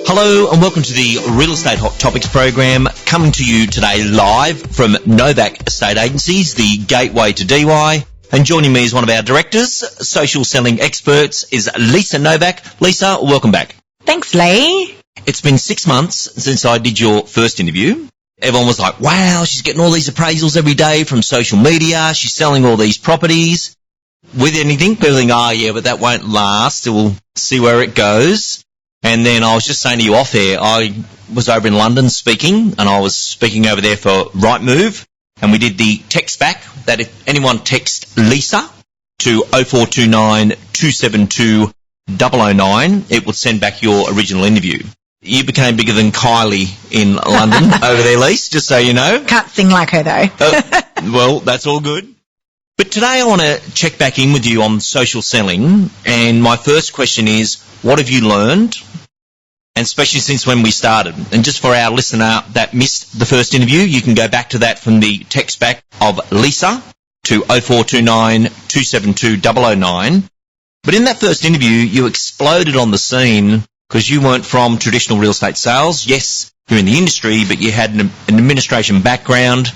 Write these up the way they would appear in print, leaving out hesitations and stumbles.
Hello and welcome to the Real Estate Hot Topics program, coming to you today live from Novak Estate Agencies, the gateway to DY. And joining me is one of our directors, social selling experts, is Lisa Novak. Lisa, welcome back. Thanks, Lee. It's been 6 months since I did your first interview. Everyone was like, wow, she's getting all these appraisals every day from social media. She's selling all these properties. With anything, people think, oh yeah, but that won't last. We'll see where it goes. And then I was just saying to you off air, I was over in London speaking, and I was speaking over there for Rightmove, and we did the text back that if anyone texts Lisa to 0429 272 009, it would send back your original interview. You became bigger than Kylie in London over there, Lisa, just so you know. Can't sing like her, though. Well, that's all good. But today I want to check back in with you on social selling, and my first question is, what have you learned? And especially since when we started. And just for our listener that missed the first interview, you can go back to that from the text back of Lisa to 0429 272 009. But in that first interview, you exploded on the scene because you weren't from traditional real estate sales. Yes, you're in the industry, but you had an administration background.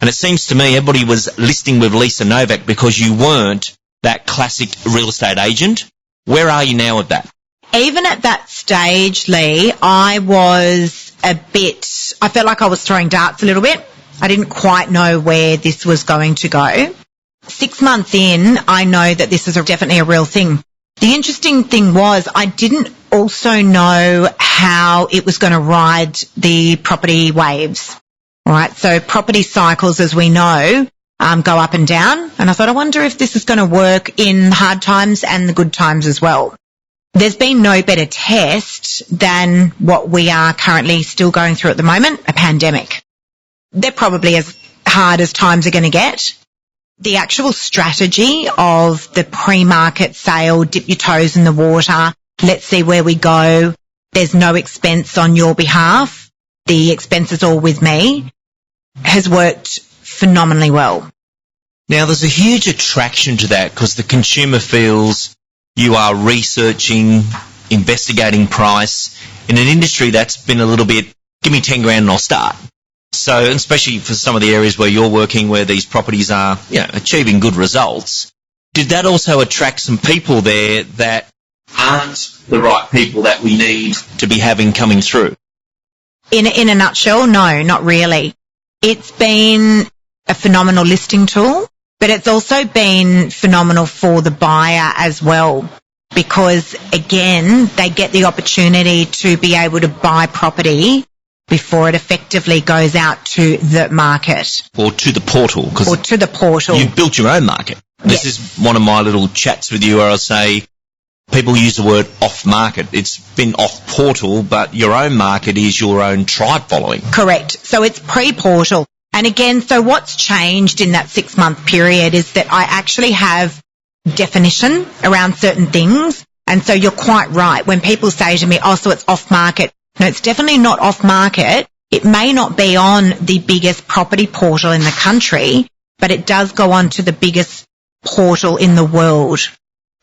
And it seems to me everybody was listing with Lisa Novak because you weren't that classic real estate agent. Where are you now with that? Even at that stage, Lee, I felt like I was throwing darts a little bit. I didn't quite know where this was going to go. 6 months in, I know that this is definitely a real thing. The interesting thing was I didn't also know how it was going to ride the property waves. All right, so property cycles, as we know, go up and down. And I thought, I wonder if this is going to work in hard times and the good times as well. There's been no better test than what we are currently still going through at the moment, a pandemic. They're probably as hard as times are going to get. The actual strategy of the pre-market sale, dip your toes in the water, let's see where we go, there's no expense on your behalf, the expense is all with me, has worked phenomenally well. Now, there's a huge attraction to that because the consumer feels you are researching, investigating price in an industry that's been a little bit, give me 10 grand and I'll start. So, especially for some of the areas where you're working where these properties are, achieving good results, did that also attract some people there that aren't the right people that we need to be having coming through? In a nutshell, no, not really. It's been a phenomenal listing tool, but it's also been phenomenal for the buyer as well because, again, they get the opportunity to be able to buy property before it effectively goes out to the market. Or to the portal. Or to the portal. You've built your own market. This is one of my little chats with you where I say people use the word off-market. It's been off-portal, but your own market is your own tribe following. Correct. So it's pre-portal. And again, so what's changed in that 6 month period is that I actually have definition around certain things. And so you're quite right. When people say to me, oh, so it's off market. No, it's definitely not off market. It may not be on the biggest property portal in the country, but it does go on to the biggest portal in the world.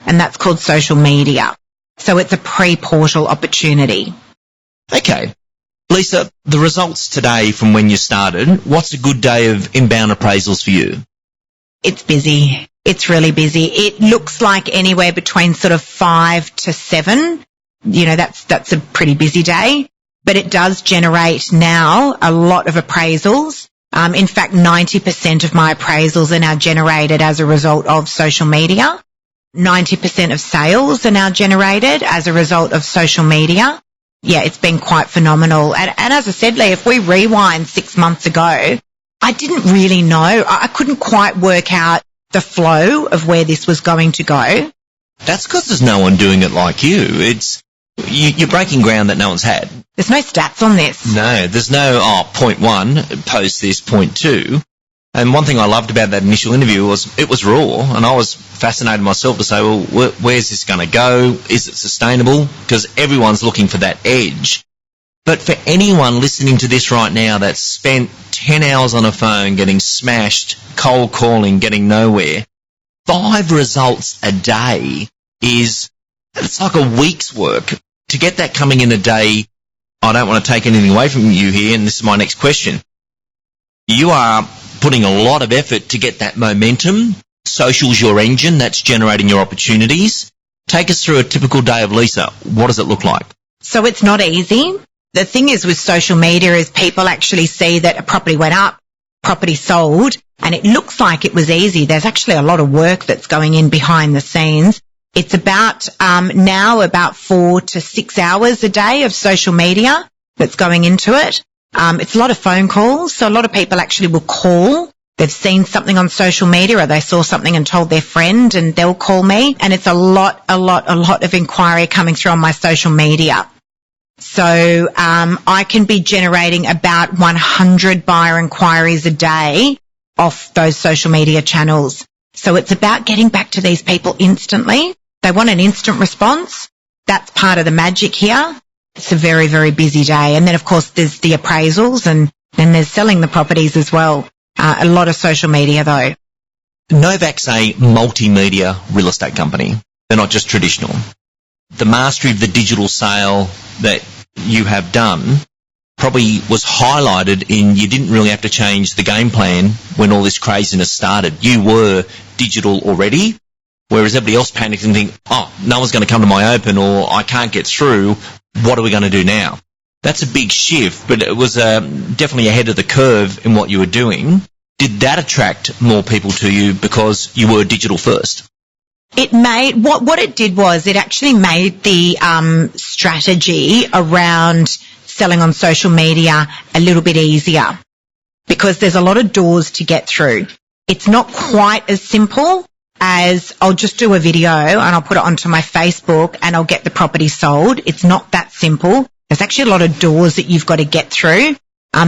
And that's called social media. So it's a pre-portal opportunity. Okay. Lisa, the results today from when you started, what's a good day of inbound appraisals for you? It's busy. It's really busy. It looks like anywhere between sort of 5 to 7. That's a pretty busy day. But it does generate now a lot of appraisals. In fact, 90% of my appraisals are now generated as a result of social media. 90% of sales are now generated as a result of social media. Yeah, it's been quite phenomenal. And as I said, Lee, if we rewind 6 months ago, I didn't really know. I couldn't quite work out the flow of where this was going to go. That's because there's no one doing it like you. You're breaking ground that no one's had. There's no stats on this. No, there's no, point 1, post this, point 2. And one thing I loved about that initial interview was it was raw, and I was fascinated myself to say, well, where's this going to go? Is it sustainable? Because everyone's looking for that edge. But for anyone listening to this right now that's spent 10 hours on a phone getting smashed, cold calling, getting nowhere, 5 results a day it's like a week's work. To get that coming in a day I don't want to take anything away from you here, and this is my next question. You are putting a lot of effort to get that momentum. Social's your engine, that's generating your opportunities. Take us through a typical day of Lisa. What does it look like? So it's not easy. The thing is with social media is people actually see that a property went up, property sold, and it looks like it was easy. There's actually a lot of work that's going in behind the scenes. It's about now about 4 to 6 hours a day of social media that's going into it. It's a lot of phone calls. So a lot of people actually will call. They've seen something on social media or they saw something and told their friend and they'll call me. And it's a lot of inquiry coming through on my social media. So I can be generating about 100 buyer inquiries a day off those social media channels. So it's about getting back to these people instantly. They want an instant response. That's part of the magic here. It's a very, very busy day. And then, of course, there's the appraisals and then there's selling the properties as well. A lot of social media, though. Novak's a multimedia real estate company. They're not just traditional. The mastery of the digital sale that you have done probably was highlighted in you didn't really have to change the game plan when all this craziness started. You were digital already, whereas everybody else panicked and think, oh, no one's going to come to my open or I can't get through. What are we going to do now? That's a big shift, but it was definitely ahead of the curve in what you were doing. Did that attract more people to you because you were digital first? It made, what it did was it actually made the strategy around selling on social media a little bit easier because there's a lot of doors to get through. It's not quite as simple as I'll just do a video and I'll put it onto my Facebook and I'll get the property sold. It's not that simple. There's actually a lot of doors that you've got to get through.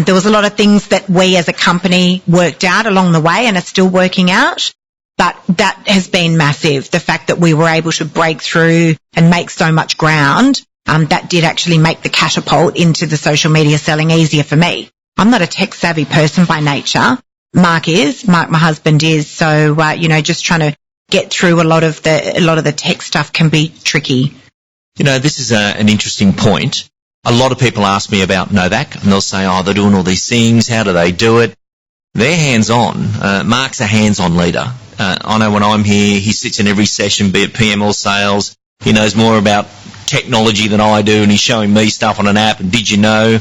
There was a lot of things that we as a company worked out along the way and are still working out, but that has been massive. The fact that we were able to break through and make so much ground, that did actually make the catapult into the social media selling easier for me. I'm not a tech savvy person by nature. Mark, my husband is. So, just trying to get through a lot of the tech stuff can be tricky. This is an interesting point. A lot of people ask me about Novak and they'll say, oh, they're doing all these things. How do they do it? They're hands-on. Mark's a hands-on leader. I know when I'm here, he sits in every session, be it PM or sales. He knows more about technology than I do and he's showing me stuff on an app and did you know?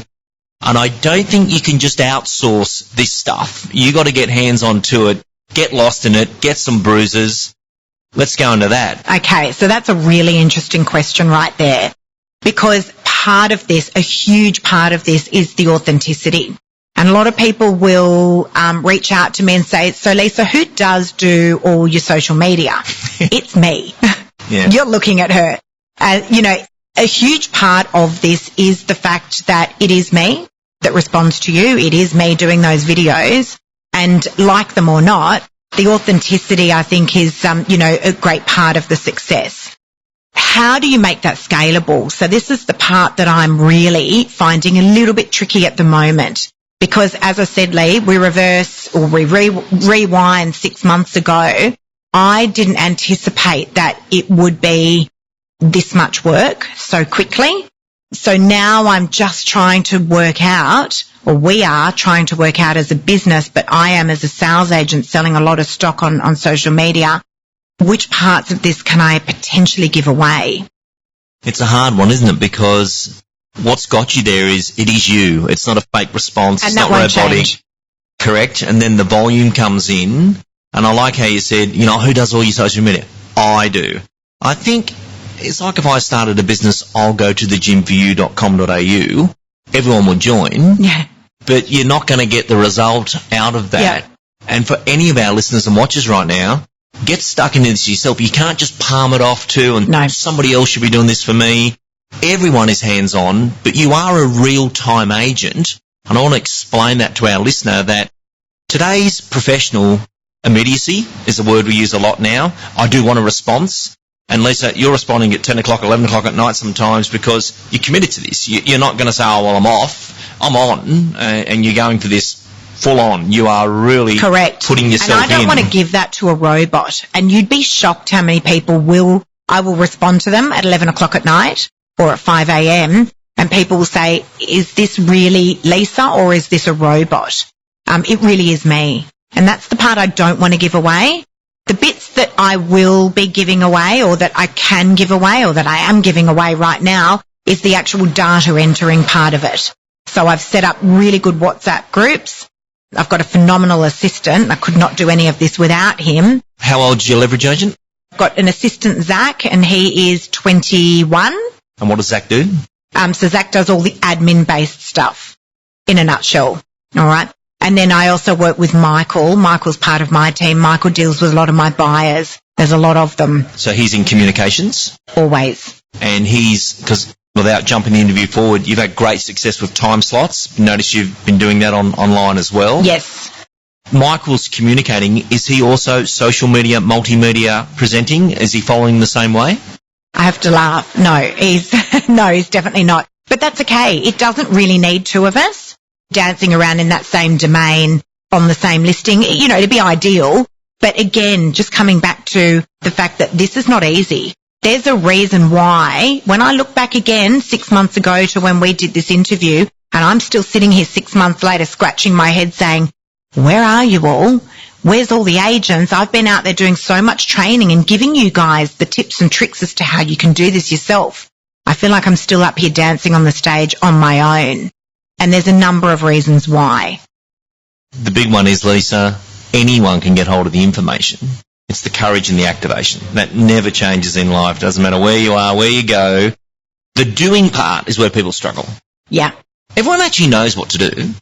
And I don't think you can just outsource this stuff. You got to get hands-on to it, get lost in it, get some bruises. Let's go into that. Okay, so that's a really interesting question right there because part of this, a huge part of this is the authenticity. And a lot of people will reach out to me and say, so Lisa, who does do all your social media? It's me. Yeah. You're looking at her. A huge part of this is the fact that it is me that responds to you. It is me doing those videos. And like them or not, the authenticity, I think, is, a great part of the success. How do you make that scalable? So this is the part that I'm really finding a little bit tricky at the moment. Because as I said, Lee, we rewind 6 months ago. I didn't anticipate that it would be this much work so quickly. So now I'm just trying to work out, or we are trying to work out as a business, but I am as a sales agent selling a lot of stock on social media. Which parts of this can I potentially give away? It's a hard one, isn't it? Because what's got you there is it is you. It's not a fake response. And it's that not won't robotic. change. Correct. And then the volume comes in. And I like how you said, who does all your social media? I do. I think it's like if I started a business, I'll go to thegymforyou.com.au. Everyone will join. Yeah. But you're not going to get the result out of that. Yeah. And for any of our listeners and watchers right now, get stuck into this yourself. You can't just palm it off to somebody else should be doing this for me. Everyone is hands-on, but you are a real-time agent. And I want to explain that to our listener that today's professional immediacy is a word we use a lot now. I do want a response. And Lisa, you're responding at 10 o'clock, 11 o'clock at night sometimes because you're committed to this. You're not going to say, oh, well, I'm off. I'm on. And you're going for this full on. You are really correct. Putting yourself in. And I don't want to give that to a robot. And you'd be shocked how many people I will respond to them at 11 o'clock at night or at 5 a.m. and people will say, is this really Lisa or is this a robot? It really is me. And that's the part I don't want to give away. The bits that I will be giving away, or that I can give away, or that I am giving away right now, is the actual data entering part of it. So I've set up really good WhatsApp groups. I've got a phenomenal assistant. I could not do any of this without him. How old's your leverage agent? I've got an assistant, Zach, and he is 21. And what does Zach do? So Zach does all the admin-based stuff, in a nutshell. All right. And then I also work with Michael. Michael's part of my team. Michael deals with a lot of my buyers. There's a lot of them. So he's in communications? Always. And because without jumping the interview forward, you've had great success with time slots. Notice you've been doing that online as well. Yes. Michael's communicating. Is he also social media, multimedia presenting? Is he following the same way? I have to laugh. No, he's definitely not. But that's okay. It doesn't really need two of us dancing around in that same domain on the same listing. You know, it'd be ideal. But again, just coming back to the fact that this is not easy. There's a reason why, when I look back again 6 months ago to when we did this interview, and I'm still sitting here 6 months later scratching my head saying, where are you all? Where's all the agents? I've been out there doing so much training and giving you guys the tips and tricks as to how you can do this yourself. I feel like I'm still up here dancing on the stage on my own. And there's a number of reasons why. The big one is, Lisa, anyone can get hold of the information. It's the courage and the activation. That never changes in life. Doesn't matter where you are, where you go. The doing part is where people struggle. Yeah. Everyone actually knows what to do.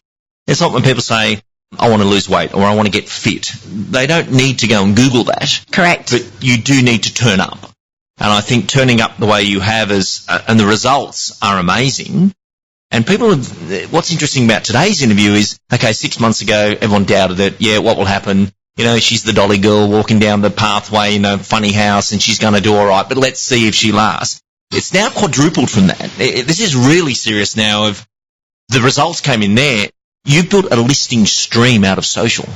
It's not when people say, I want to lose weight or I want to get fit. They don't need to go and Google that. Correct. But you do need to turn up. And I think turning up the way you have and the results are amazing. And what's interesting about today's interview is, okay, 6 months ago, everyone doubted it. Yeah, what will happen? You know, she's the dolly girl walking down the pathway in a funny house and she's going to do all right, but let's see if she lasts. It's now quadrupled from that. This is really serious now. Of the results came in there. You've built a listing stream out of social.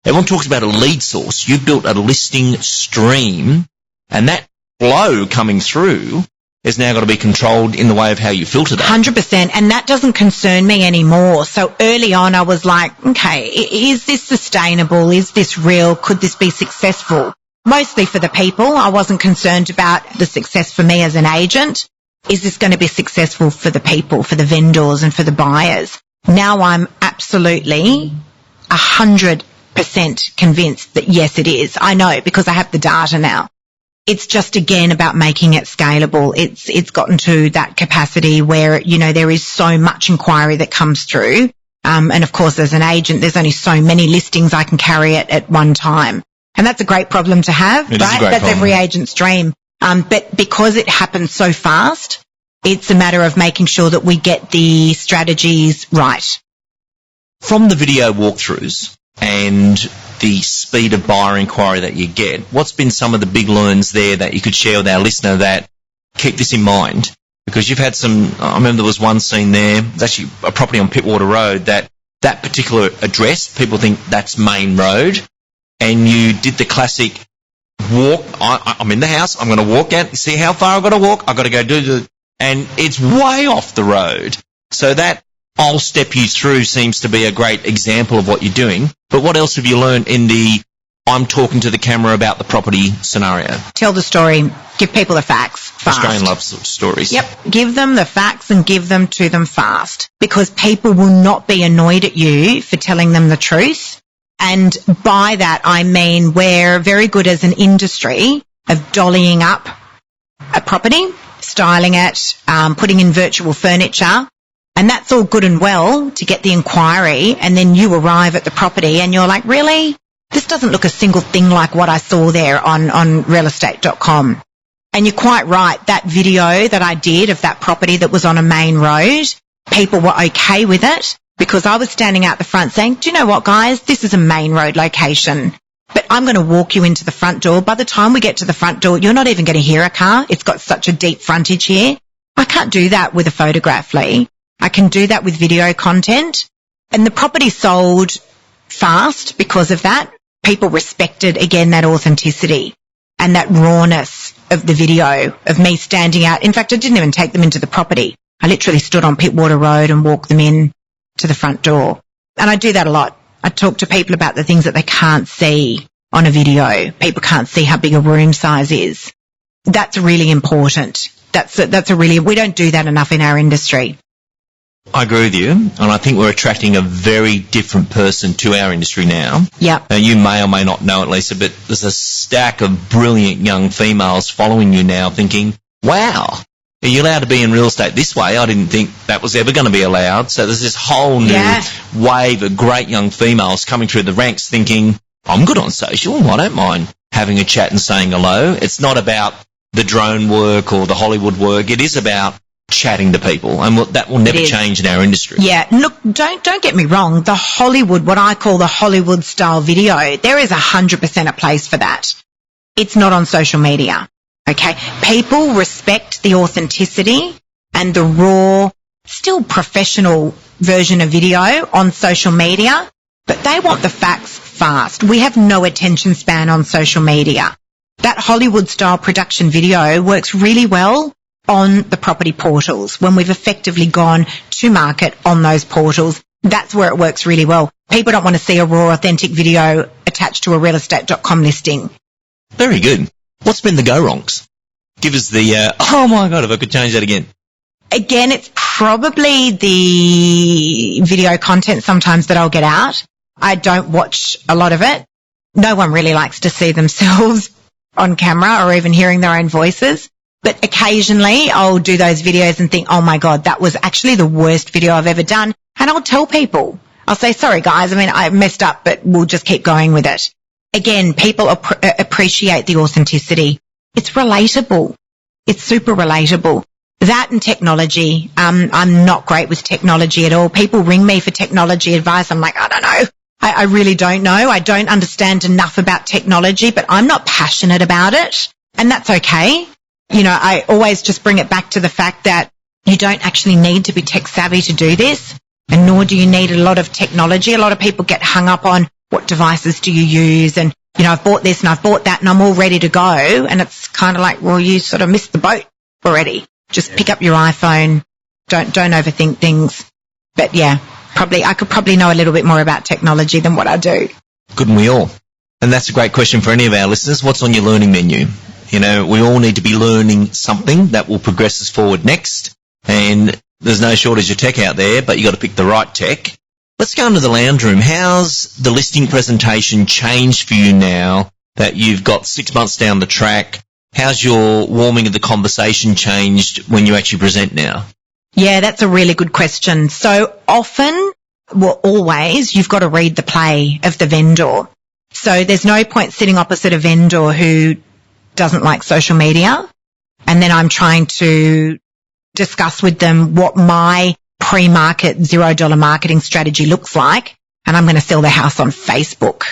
Everyone talks about a lead source. You've built a listing stream, and that flow coming through is now got to be controlled in the way of how you filter that. 100%, and that doesn't concern me anymore. So early on I was like, okay, is this sustainable? Is this real? Could this be successful? Mostly for the people. I wasn't concerned about the success for me as an agent. Is this going to be successful for the people, for the vendors and for the buyers? Now I'm absolutely 100% convinced that yes, it is. I know because I have the data now. It's just, again, about making it scalable. It's gotten to that capacity where, you know, there is so much inquiry that comes through. And of course, as an agent, there's only so many listings I can carry at one time. And that's a great problem to have, right? That's every agent's dream. But because it happens so fast, it's a matter of making sure that we get the strategies right. From the video walkthroughs and the speed of buyer inquiry that you get, what's been some of the big learns there that you could share with our listener that keep this in mind? Because you've had I remember there was one scene there, it's actually a property on Pittwater Road, that particular address, people think that's Main Road, and you did the classic walk, I'm in the house, I'm going to walk out, see how far I've got to walk, I've got to go and it's way off the road. So that I'll step you through seems to be a great example of what you're doing. But what else have you learned in the I'm talking to the camera about the property scenario? Tell the story. Give people the facts fast. Australian loves stories. Yep. Give them the facts and give them to them fast, because people will not be annoyed at you for telling them the truth. And by that, I mean we're very good as an industry of dollying up a property, styling it, putting in virtual furniture. And that's all good and well to get the inquiry, and then you arrive at the property and you're like, really? This doesn't look a single thing like what I saw there on realestate.com. And you're quite right, that video that I did of that property that was on a main road, people were okay with it because I was standing out the front saying, do you know what, guys, this is a main road location, but I'm going to walk you into the front door. By the time we get to the front door, you're not even going to hear a car. It's got such a deep frontage here. I can't do that with a photograph, Lee. I can do that with video content. And the property sold fast because of that. People respected, again, that authenticity and that rawness of the video of me standing out. In fact, I didn't even take them into the property. I literally stood on Pittwater Road and walked them in to the front door. And I do that a lot. I talk to people about the things that they can't see on a video. People can't see how big a room size is. That's really important. We don't do that enough in our industry. I agree with you, and I think we're attracting a very different person to our industry now. Yeah. You may or may not know it, Lisa, but there's a stack of brilliant young females following you now thinking, wow, are you allowed to be in real estate this way? I didn't think that was ever going to be allowed. So there's this whole new wave of great young females coming through the ranks thinking, I'm good on social, I don't mind having a chat and saying hello. It's not about the drone work or the Hollywood work. It is about chatting to people, and that will never change in our industry. Yeah, look, don't get me wrong. The Hollywood, what I call the Hollywood style video, there is 100% a place for that. It's not on social media, okay? People respect the authenticity and the raw, still professional version of video on social media, but they want the facts fast. We have no attention span on social media. That Hollywood style production video works really well on the property portals. When we've effectively gone to market on those portals, that's where it works really well. People don't want to see a raw, authentic video attached to a realestate.com listing. Very good. What's been the go-wrongs? Give us the, oh my God, if I could change that again. Again, it's probably the video content sometimes that I'll get out. I don't watch a lot of it. No one really likes to see themselves on camera or even hearing their own voices. But occasionally I'll do those videos and think, oh my God, that was actually the worst video I've ever done. And I'll tell people, I'll say, sorry guys, I messed up, but we'll just keep going with it. Again, people appreciate the authenticity. It's relatable. It's super relatable. That and technology. I'm not great with technology at all. People ring me for technology advice. I'm like, I don't know. I really don't know. I don't understand enough about technology, but I'm not passionate about it. And that's okay. You know, I always just bring it back to the fact that you don't actually need to be tech savvy to do this, and nor do you need a lot of technology. A lot of people get hung up on what devices do you use, and, you know, I've bought this and I've bought that and I'm all ready to go. And it's kind of like, well, you sort of missed the boat already. Just pick up your iPhone. Don't overthink things. But yeah, I could probably know a little bit more about technology than what I do. Couldn't we all? And that's a great question for any of our listeners. What's on your learning menu? You know, we all need to be learning something that will progress us forward next. And there's no shortage of tech out there, but you got to pick the right tech. Let's go into the lounge room. How's the listing presentation changed for you now that you've got 6 months down the track? How's your warming of the conversation changed when you actually present now? Yeah, that's a really good question. So often, well, always, you've got to read the play of the vendor. So there's no point sitting opposite a vendor who doesn't like social media, and then I'm trying to discuss with them what my pre-market $0 marketing strategy looks like, and I'm going to sell the house on Facebook.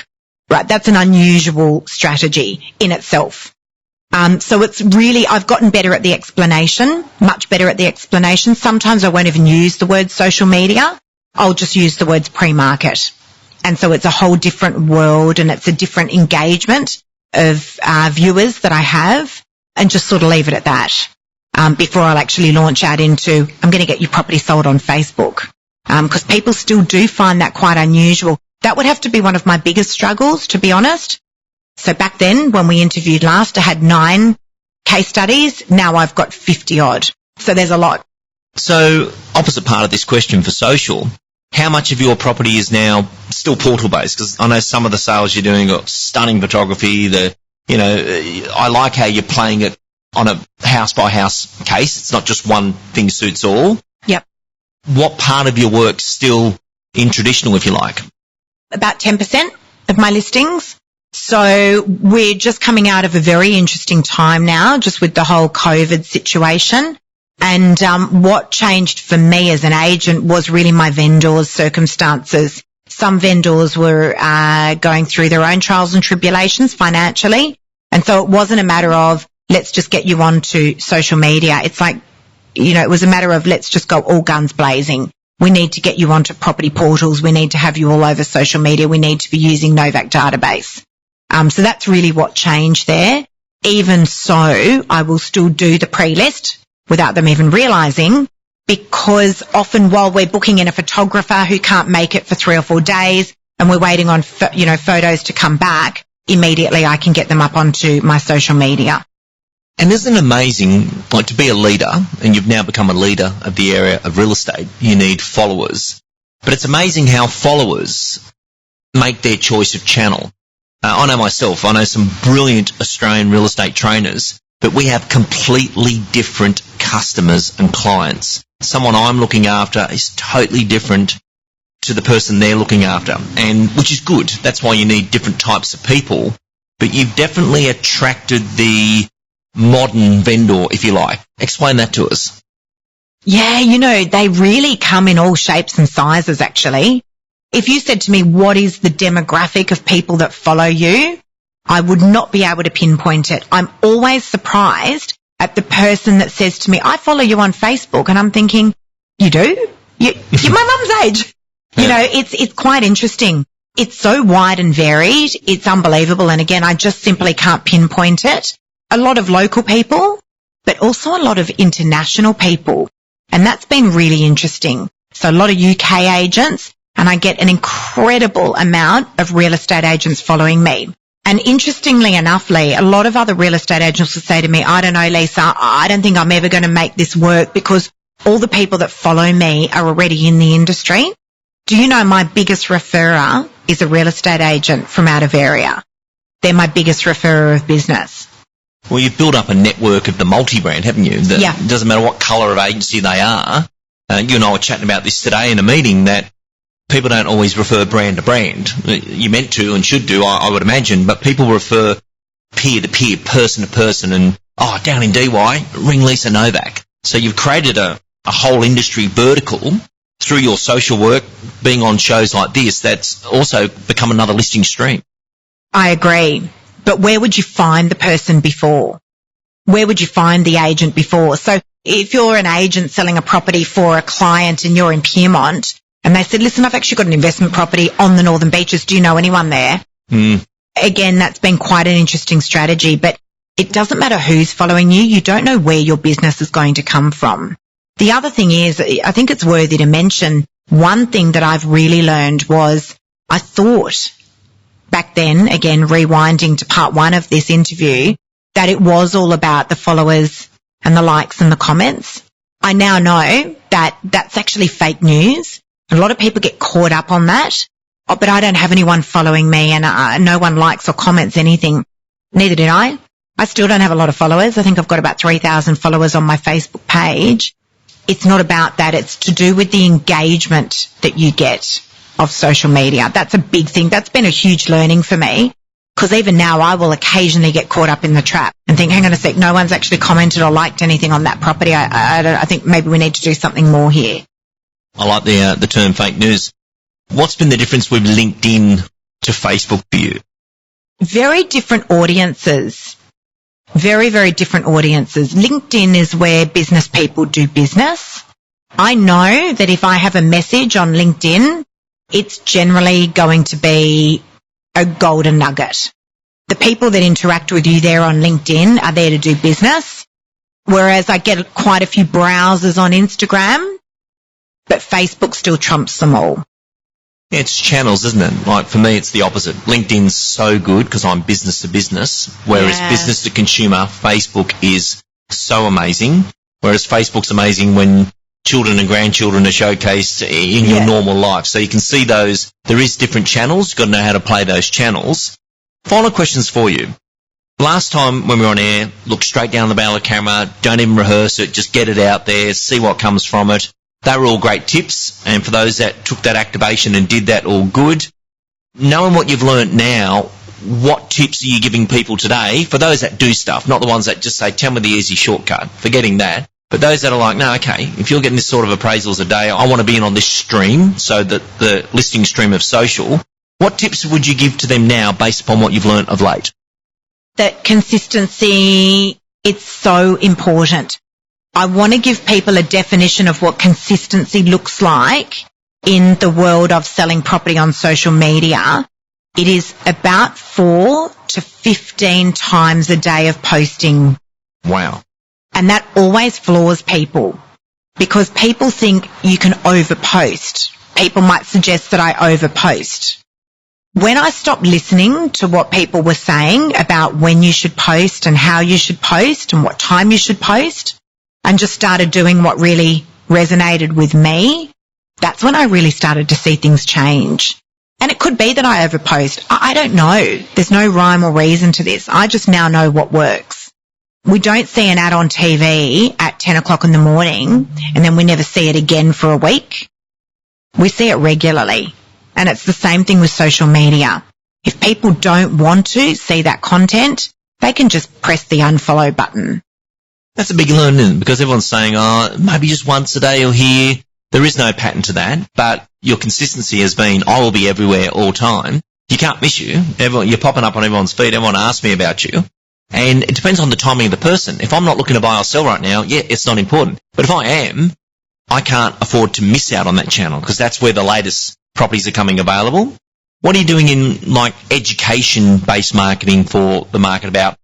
Right, that's an unusual strategy in itself. So it's really, I've gotten better at the explanation, much better at the explanation. Sometimes I won't even use the word social media. I'll just use the words pre-market. And so it's a whole different world, and it's a different engagement of viewers that I have, and just sort of leave it at that before I'll actually launch out into, I'm going to get your property sold on Facebook, because people still do find that quite unusual. That would have to be one of my biggest struggles, to be honest. So back then, when we interviewed last, I had 9 case studies. Now I've got 50 odd. So there's a lot. So opposite part of this question for social, how much of your property is now still portal-based? Because I know some of the sales you're doing got stunning photography. I like how you're playing it on a house-by-house case. It's not just one thing suits all. Yep. What part of your work's still in traditional, if you like? About 10% of my listings. So we're just coming out of a very interesting time now, just with the whole COVID situation. And what changed for me as an agent was really my vendors' circumstances. Some vendors were going through their own trials and tribulations financially. And so it wasn't a matter of, let's just get you onto social media. It's like, it was a matter of, let's just go all guns blazing. We need to get you onto property portals. We need to have you all over social media. We need to be using Novak database. So that's really what changed there. Even so, I will still do the pre-list without them even realizing, because often while we're booking in a photographer who can't make it for 3 or 4 days and we're waiting on, photos to come back, immediately I can get them up onto my social media. And isn't it amazing, like, to be a leader, and you've now become a leader of the area of real estate, you need followers. But it's amazing how followers make their choice of channel. I know myself, I know some brilliant Australian real estate trainers, but we have completely different customers and clients. Someone I'm looking after is totally different to the person they're looking after, and which is good. That's why you need different types of people. But you've definitely attracted the modern vendor, if you like. Explain that to us. Yeah, they really come in all shapes and sizes, actually. If you said to me, what is the demographic of people that follow you? I would not be able to pinpoint it. I'm always surprised at the person that says to me, I follow you on Facebook. And I'm thinking, you do? You're my mum's age. Yeah. It's quite interesting. It's so wide and varied. It's unbelievable. And again, I just simply can't pinpoint it. A lot of local people, but also a lot of international people. And that's been really interesting. So a lot of UK agents, and I get an incredible amount of real estate agents following me. And interestingly enough, Lee, a lot of other real estate agents will say to me, I don't know, Lisa, I don't think I'm ever going to make this work because all the people that follow me are already in the industry. Do you know my biggest referrer is a real estate agent from out of area? They're my biggest referrer of business. Well, you've built up a network of the multi-brand, haven't you? Yeah. It doesn't matter what colour of agency they are. You and I were chatting about this today in a meeting, that people don't always refer brand to brand. You meant to and should do, I would imagine, but people refer peer-to-peer, person-to-person, and, down in DY, ring Lisa Novak. So you've created a whole industry vertical through your social work, being on shows like this, that's also become another listing stream. I agree. But where would you find the person before? Where would you find the agent before? So if you're an agent selling a property for a client and you're in Pyrmont and they said, listen, I've actually got an investment property on the Northern Beaches. Do you know anyone there? Again, that's been quite an interesting strategy, but it doesn't matter who's following you. You don't know where your business is going to come from. The other thing is, I think it's worthy to mention, one thing that I've really learned was I thought back then, again, rewinding to part 1 of this interview, that it was all about the followers and the likes and the comments. I now know that that's actually fake news. A lot of people get caught up on that. But I don't have anyone following me and no one likes or comments anything. Neither did I. I still don't have a lot of followers. I think I've got about 3,000 followers on my Facebook page. It's not about that. It's to do with the engagement that you get of social media. That's a big thing. That's been a huge learning for me, because even now I will occasionally get caught up in the trap and think, hang on a sec, no one's actually commented or liked anything on that property. I think maybe we need to do something more here. I like the term fake news. What's been the difference with LinkedIn to Facebook for you? Very different audiences. Very, very different audiences. LinkedIn is where business people do business. I know that if I have a message on LinkedIn, it's generally going to be a golden nugget. The people that interact with you there on LinkedIn are there to do business, whereas I get quite a few browsers on Instagram, but Facebook still trumps them all. Yeah, it's channels, isn't it? Like, for me, it's the opposite. LinkedIn's so good because I'm business to business, whereas business to consumer, Facebook is so amazing. Whereas Facebook's amazing when children and grandchildren are showcased in your normal life. So you can see those. There is different channels. You've got to know how to play those channels. Final questions for you. Last time when we were on air, look straight down the barrel of the camera. Don't even rehearse it. Just get it out there. See what comes from it. They were all great tips, and for those that took that activation and did that, all good. Knowing what you've learnt now, what tips are you giving people today for those that do stuff, not the ones that just say, tell me the easy shortcut, forgetting that, but those that are like, no, okay, if you're getting this sort of appraisals a day, I want to be in on this stream, so that the listing stream of social, what tips would you give to them now based upon what you've learnt of late? That consistency, it's so important. I want to give people a definition of what consistency looks like in the world of selling property on social media. It is about 4 to 15 times a day of posting. Wow. And that always floors people. because people think you can overpost. People might suggest that I overpost. When I stopped listening to what people were saying about when you should post and how you should post and what time you should post, and just started doing what really resonated with me, that's when I really started to see things change. And it could be that I overpost. I don't know. There's no rhyme or reason to this. I just now know what works. We don't see an ad on TV at 10 o'clock in the morning and then we never see it again for a week. We see it regularly. And it's the same thing with social media. If people don't want to see that content, they can just press the unfollow button. That's a big learning because everyone's saying, maybe just once a day or here. There is no pattern to that, but your consistency has been, I will be everywhere all time. You can't miss you. You're popping up on everyone's feed. Everyone asks me about you. And it depends on the timing of the person. If I'm not looking to buy or sell right now, yeah, it's not important. But if I am, I can't afford to miss out on that channel because that's where the latest properties are coming available. What are you doing in like education-based marketing for the market about,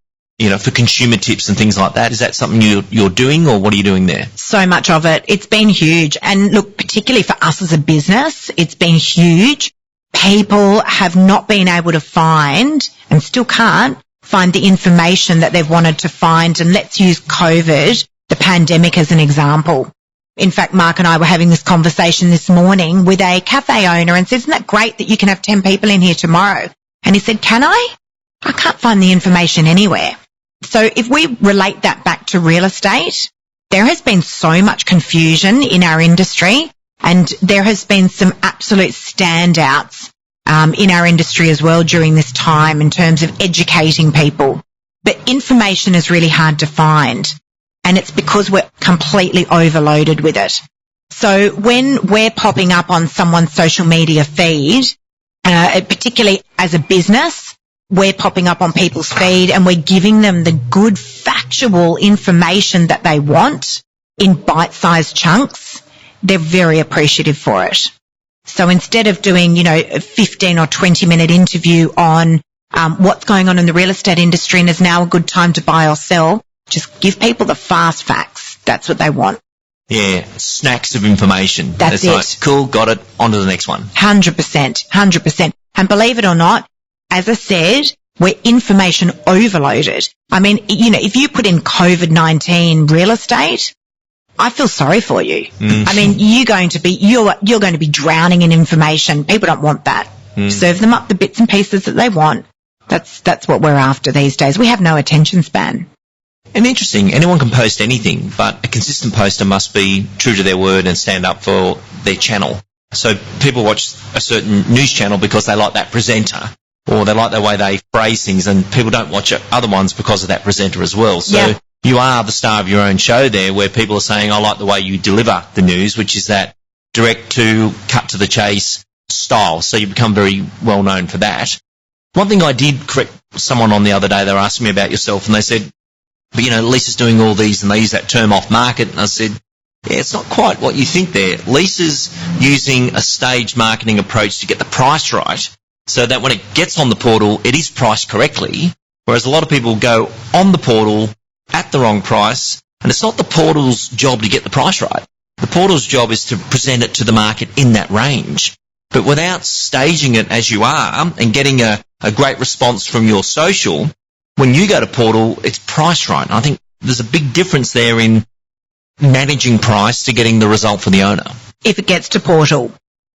for consumer tips and things like that? Is that something you're doing or what are you doing there? So much of it. It's been huge. And look, particularly for us as a business, it's been huge. People have not been able to find and still can't find the information that they've wanted to find. And let's use COVID, the pandemic, as an example. In fact, Mark and I were having this conversation this morning with a cafe owner and said, isn't that great that you can have 10 people in here tomorrow? And he said, can I? I can't find the information anywhere. So if we relate that back to real estate, there has been so much confusion in our industry and there has been some absolute standouts in our industry as well during this time in terms of educating people. But information is really hard to find. And it's because we're completely overloaded with it. So when we're popping up on someone's social media feed, particularly as a business, we're popping up on people's feed and we're giving them the good factual information that they want in bite-sized chunks, they're very appreciative for it. So instead of doing, a 15 or 20-minute interview on what's going on in the real estate industry and is now a good time to buy or sell, just give people the fast facts. That's what they want. Yeah, snacks of information. That's it. Like, cool, got it, on to the next one. 100%. And believe it or not, as I said, we're information overloaded. I mean, if you put in COVID-19 real estate, I feel sorry for you. I mean, you're going to be drowning in information. People don't want that. Serve them up the bits and pieces that they want. That's what we're after these days. We have no attention span. And interesting, anyone can post anything, but a consistent poster must be true to their word and stand up for their channel. So people watch a certain news channel because they like that presenter or they like the way they phrase things, and people don't watch other ones because of that presenter as well. So you are the star of your own show there where people are saying, I like the way you deliver the news, which is that direct to cut to the chase style. So you become very well known for that. One thing I did correct someone on the other day, they were asking me about yourself and they said, but Lisa's doing all these, and they use that term off market. And I said, yeah, it's not quite what you think there. Lisa's using a staged marketing approach to get the price right so that when it gets on the portal, it is priced correctly. Whereas a lot of people go on the portal at the wrong price, and it's not the portal's job to get the price right. The portal's job is to present it to the market in that range. But without staging it as you are and getting a great response from your social, when you go to portal, it's priced right. And I think there's a big difference there in managing price to getting the result for the owner. If it gets to portal,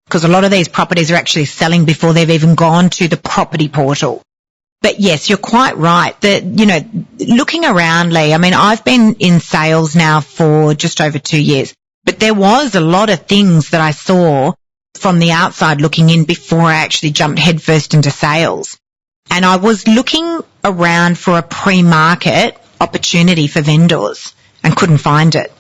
because a lot of these properties are actually selling before they've even gone to the property portal. But yes, you're quite right that, looking around, Lee, I mean, I've been in sales now for just over 2 years, but there was a lot of things that I saw from the outside looking in before I actually jumped headfirst into sales. And I was looking around for a pre-market opportunity for vendors and couldn't find it.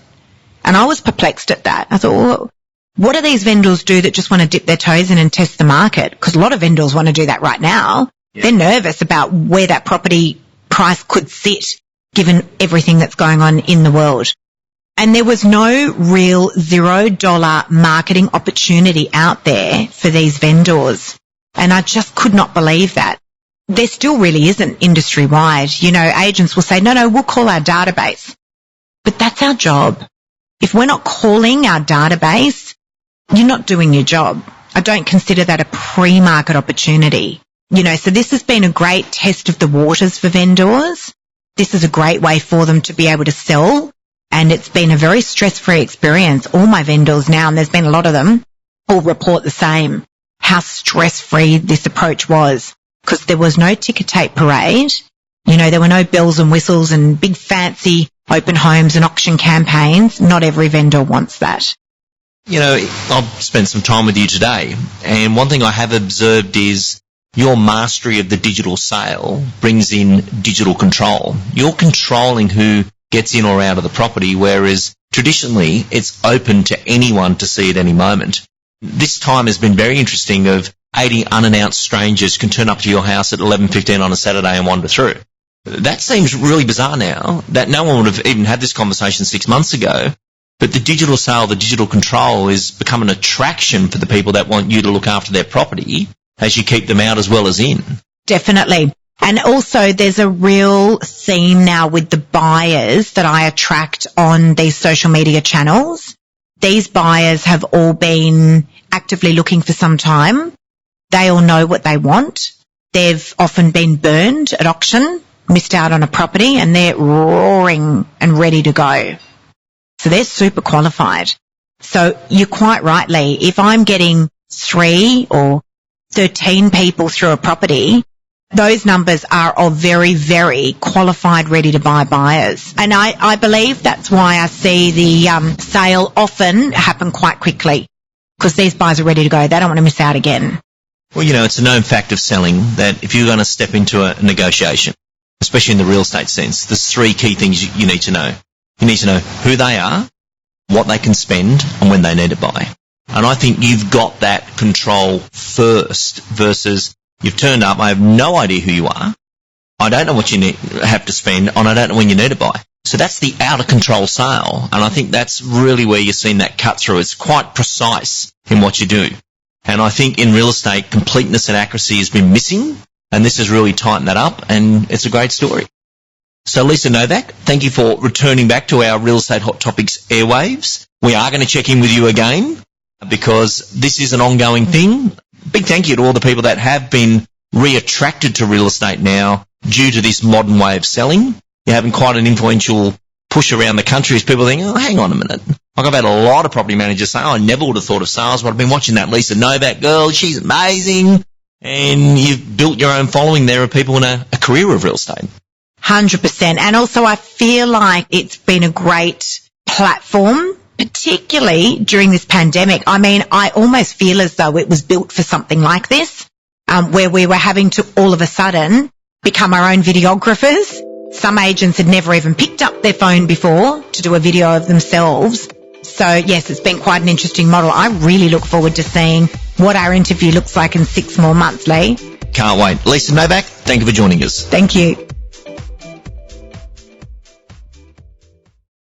And I was perplexed at that. I thought, well, what do these vendors do that just want to dip their toes in and test the market? Because a lot of vendors want to do that right now. Yeah. They're nervous about where that property price could sit given everything that's going on in the world. And there was no real $0 marketing opportunity out there for these vendors. And I just could not believe that. There still really isn't industry-wide. Agents will say, no, we'll call our database. But that's our job. If we're not calling our database, you're not doing your job. I don't consider that a pre-market opportunity. So this has been a great test of the waters for vendors. This is a great way for them to be able to sell, and it's been a very stress-free experience. All my vendors now, and there's been a lot of them, all report the same, how stress-free this approach was, because there was no ticker tape parade. There were no bells and whistles and big fancy open homes and auction campaigns. Not every vendor wants that. I've spent some time with you today, and one thing I have observed is your mastery of the digital sale brings in digital control. You're controlling who gets in or out of the property, whereas traditionally it's open to anyone to see at any moment. This time has been very interesting of 80 unannounced strangers can turn up to your house at 11:15 on a Saturday and wander through. That seems really bizarre now, that no one would have even had this conversation 6 months ago. But the digital sale, the digital control is become an attraction for the people that want you to look after their property as you keep them out as well as in. Definitely. And also there's a real theme now with the buyers that I attract on these social media channels. These buyers have all been actively looking for some time. They all know what they want. They've often been burned at auction, missed out on a property, and they're roaring and ready to go. So they're super qualified. So you're quite rightly, if I'm getting 3 or 13 people through a property, those numbers are of very, very qualified, ready-to-buy buyers. And I believe that's why I see the sale often happen quite quickly, because these buyers are ready to go. They don't want to miss out again. Well, it's a known fact of selling that if you're going to step into a negotiation, especially in the real estate sense, there's 3 key things you need to know. You need to know who they are, what they can spend, and when they need to buy. And I think you've got that control first versus you've turned up, I have no idea who you are, I don't know what you have to spend, and I don't know when you need to buy. So that's the out-of-control sale, and I think that's really where you're seeing that cut through. It's quite precise in what you do. And I think in real estate, completeness and accuracy has been missing, and this has really tightened that up, and it's a great story. So Lisa Novak, thank you for returning back to our Real Estate Hot Topics airwaves. We are going to check in with you again because this is an ongoing thing. Big thank you to all the people that have been re-attracted to real estate now due to this modern way of selling. You're having quite an influential push around the country as people think, oh, hang on a minute. I've had a lot of property managers say, I never would have thought of sales, but I've been watching that Lisa Novak girl. She's amazing. And you've built your own following there of people in a career of real estate. 100%. And also I feel like it's been a great platform, particularly during this pandemic. I mean, I almost feel as though it was built for something like this, where we were having to all of a sudden become our own videographers. Some agents had never even picked up their phone before to do a video of themselves. So yes, it's been quite an interesting model. I really look forward to seeing what our interview looks like in 6 more months, Lee. Can't wait. Lisa Novak, thank you for joining us. Thank you.